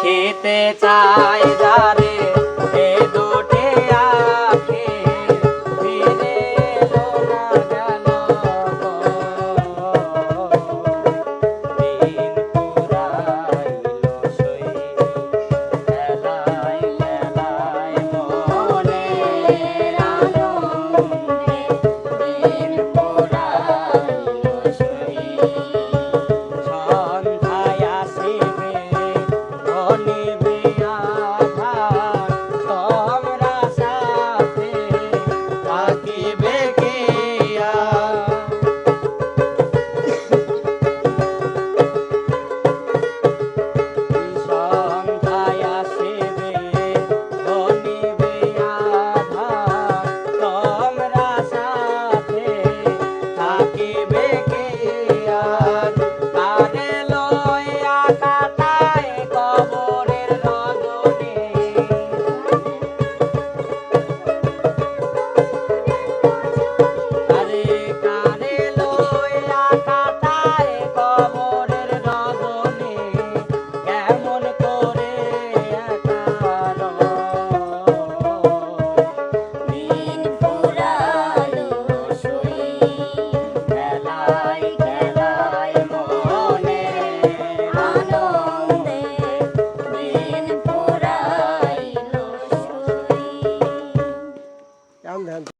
দেখিতে চাই যারে এ দুটি আঁখি ফিরে এলো না গেল গো। দিন ফুরাইলো সই খেলায় খেলায় মনের আনন্দে দিন ফুরাইলো সই। সন্ধ্যায় আসিবে ধনী